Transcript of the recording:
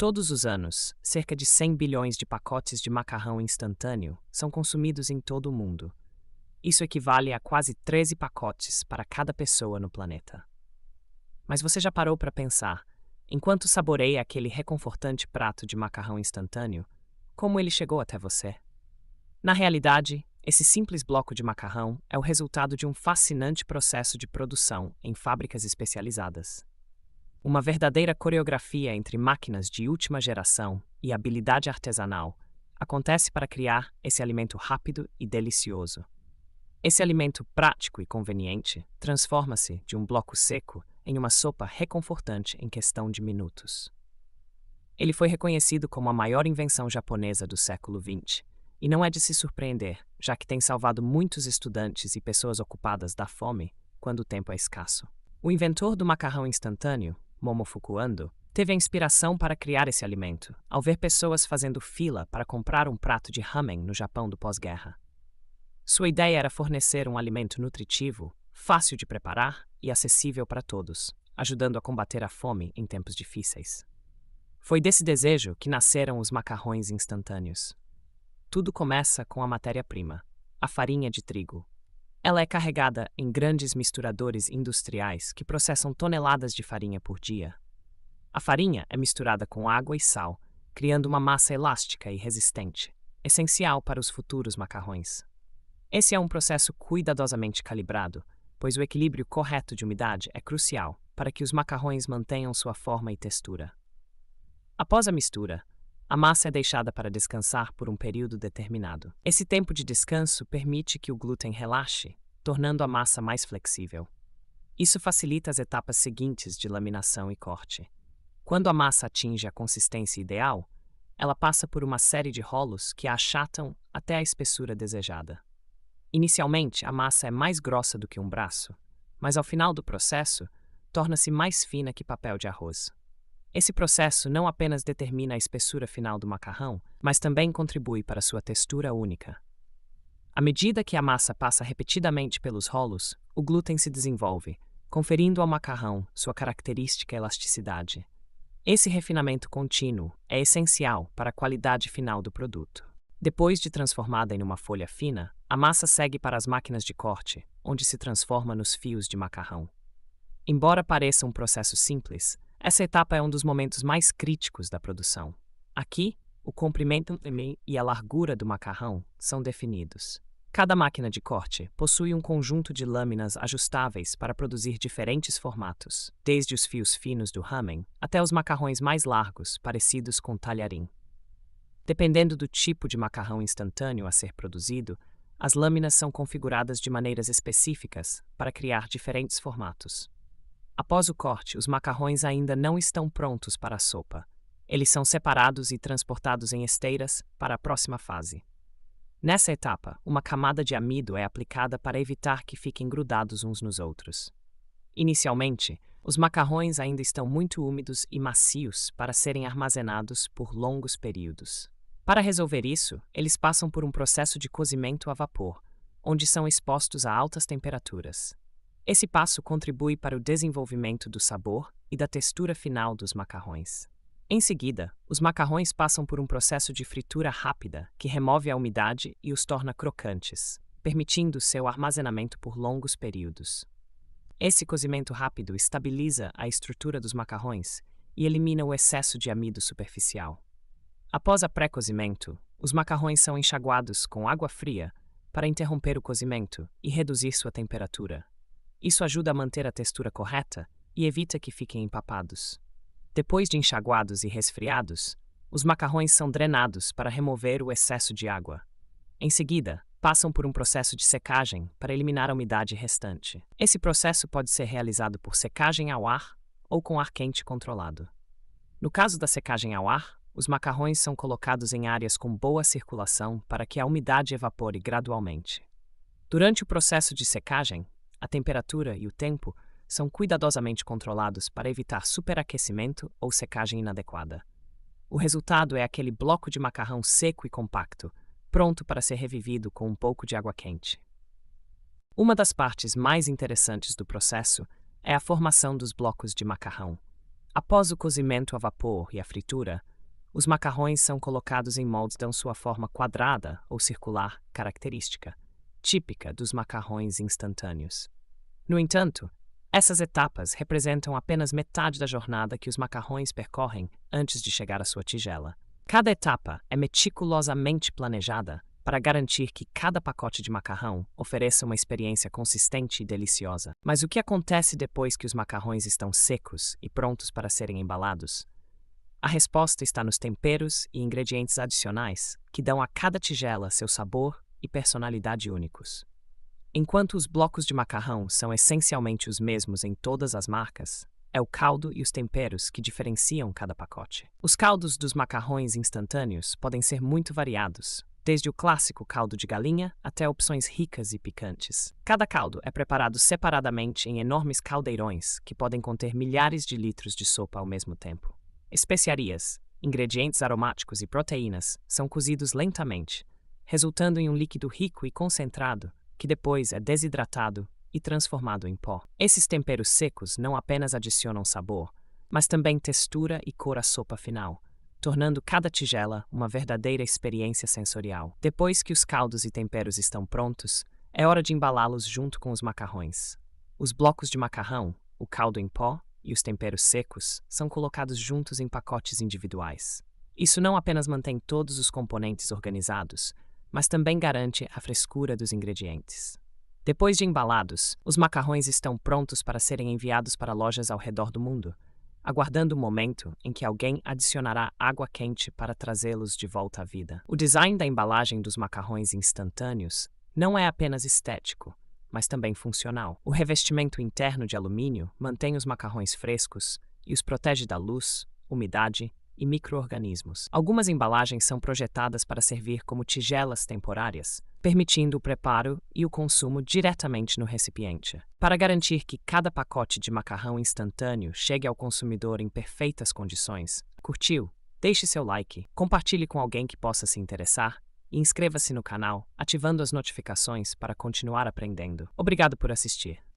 Todos os anos, cerca de 100 bilhões de pacotes de macarrão instantâneo são consumidos em todo o mundo. Isso equivale a quase 13 pacotes para cada pessoa no planeta. Mas você já parou para pensar, enquanto saboreia aquele reconfortante prato de macarrão instantâneo, como ele chegou até você? Na realidade, esse simples bloco de macarrão é o resultado de um fascinante processo de produção em fábricas especializadas. Uma verdadeira coreografia entre máquinas de última geração e habilidade artesanal acontece para criar esse alimento rápido e delicioso. Esse alimento prático e conveniente transforma-se de um bloco seco em uma sopa reconfortante em questão de minutos. Ele foi reconhecido como a maior invenção japonesa do século XX, e não é de se surpreender, já que tem salvado muitos estudantes e pessoas ocupadas da fome quando o tempo é escasso. O inventor do macarrão instantâneo, Momofuku Ando, teve a inspiração para criar esse alimento ao ver pessoas fazendo fila para comprar um prato de ramen no Japão do pós-guerra. Sua ideia era fornecer um alimento nutritivo, fácil de preparar e acessível para todos, ajudando a combater a fome em tempos difíceis. Foi desse desejo que nasceram os macarrões instantâneos. Tudo começa com a matéria-prima, a farinha de trigo. Ela é carregada em grandes misturadores industriais que processam toneladas de farinha por dia. A farinha é misturada com água e sal, criando uma massa elástica e resistente, essencial para os futuros macarrões. Esse é um processo cuidadosamente calibrado, pois o equilíbrio correto de umidade é crucial para que os macarrões mantenham sua forma e textura. Após a mistura, a massa é deixada para descansar por um período determinado. Esse tempo de descanso permite que o glúten relaxe, tornando a massa mais flexível. Isso facilita as etapas seguintes de laminação e corte. Quando a massa atinge a consistência ideal, ela passa por uma série de rolos que a achatam até a espessura desejada. Inicialmente, a massa é mais grossa do que um braço, mas ao final do processo, torna-se mais fina que papel de arroz. Esse processo não apenas determina a espessura final do macarrão, mas também contribui para sua textura única. À medida que a massa passa repetidamente pelos rolos, o glúten se desenvolve, conferindo ao macarrão sua característica elasticidade. Esse refinamento contínuo é essencial para a qualidade final do produto. Depois de transformada em uma folha fina, a massa segue para as máquinas de corte, onde se transforma nos fios de macarrão. Embora pareça um processo simples, essa etapa é um dos momentos mais críticos da produção. Aqui, o comprimento e a largura do macarrão são definidos. Cada máquina de corte possui um conjunto de lâminas ajustáveis para produzir diferentes formatos, desde os fios finos do ramen até os macarrões mais largos, parecidos com talharim. Dependendo do tipo de macarrão instantâneo a ser produzido, as lâminas são configuradas de maneiras específicas para criar diferentes formatos. Após o corte, os macarrões ainda não estão prontos para a sopa. Eles são separados e transportados em esteiras para a próxima fase. Nessa etapa, uma camada de amido é aplicada para evitar que fiquem grudados uns nos outros. Inicialmente, os macarrões ainda estão muito úmidos e macios para serem armazenados por longos períodos. Para resolver isso, eles passam por um processo de cozimento a vapor, onde são expostos a altas temperaturas. Esse passo contribui para o desenvolvimento do sabor e da textura final dos macarrões. Em seguida, os macarrões passam por um processo de fritura rápida que remove a umidade e os torna crocantes, permitindo seu armazenamento por longos períodos. Esse cozimento rápido estabiliza a estrutura dos macarrões e elimina o excesso de amido superficial. Após a pré-cozimento, os macarrões são enxaguados com água fria para interromper o cozimento e reduzir sua temperatura. Isso ajuda a manter a textura correta e evita que fiquem empapados. Depois de enxaguados e resfriados, os macarrões são drenados para remover o excesso de água. Em seguida, passam por um processo de secagem para eliminar a umidade restante. Esse processo pode ser realizado por secagem ao ar ou com ar quente controlado. No caso da secagem ao ar, os macarrões são colocados em áreas com boa circulação para que a umidade evapore gradualmente. Durante o processo de secagem, a temperatura e o tempo são cuidadosamente controlados para evitar superaquecimento ou secagem inadequada. O resultado é aquele bloco de macarrão seco e compacto, pronto para ser revivido com um pouco de água quente. Uma das partes mais interessantes do processo é a formação dos blocos de macarrão. Após o cozimento a vapor e a fritura, os macarrões são colocados em moldes que dão sua forma quadrada ou circular característica, típica dos macarrões instantâneos. No entanto, essas etapas representam apenas metade da jornada que os macarrões percorrem antes de chegar à sua tigela. Cada etapa é meticulosamente planejada para garantir que cada pacote de macarrão ofereça uma experiência consistente e deliciosa. Mas o que acontece depois que os macarrões estão secos e prontos para serem embalados? A resposta está nos temperos e ingredientes adicionais que dão a cada tigela seu sabor e personalidade únicos. Enquanto os blocos de macarrão são essencialmente os mesmos em todas as marcas, é o caldo e os temperos que diferenciam cada pacote. Os caldos dos macarrões instantâneos podem ser muito variados, desde o clássico caldo de galinha até opções ricas e picantes. Cada caldo é preparado separadamente em enormes caldeirões que podem conter milhares de litros de sopa ao mesmo tempo. Especiarias, ingredientes aromáticos e proteínas são cozidos lentamente, resultando em um líquido rico e concentrado que depois é desidratado e transformado em pó. Esses temperos secos não apenas adicionam sabor, mas também textura e cor à sopa final, tornando cada tigela uma verdadeira experiência sensorial. Depois que os caldos e temperos estão prontos, é hora de embalá-los junto com os macarrões. Os blocos de macarrão, o caldo em pó e os temperos secos são colocados juntos em pacotes individuais. Isso não apenas mantém todos os componentes organizados, mas também garante a frescura dos ingredientes. Depois de embalados, os macarrões estão prontos para serem enviados para lojas ao redor do mundo, aguardando o momento em que alguém adicionará água quente para trazê-los de volta à vida. O design da embalagem dos macarrões instantâneos não é apenas estético, mas também funcional. O revestimento interno de alumínio mantém os macarrões frescos e os protege da luz, umidade e micro-organismos. Algumas embalagens são projetadas para servir como tigelas temporárias, permitindo o preparo e o consumo diretamente no recipiente. Para garantir que cada pacote de macarrão instantâneo chegue ao consumidor em perfeitas condições, curtiu? Deixe seu like, compartilhe com alguém que possa se interessar e inscreva-se no canal, ativando as notificações para continuar aprendendo. Obrigado por assistir.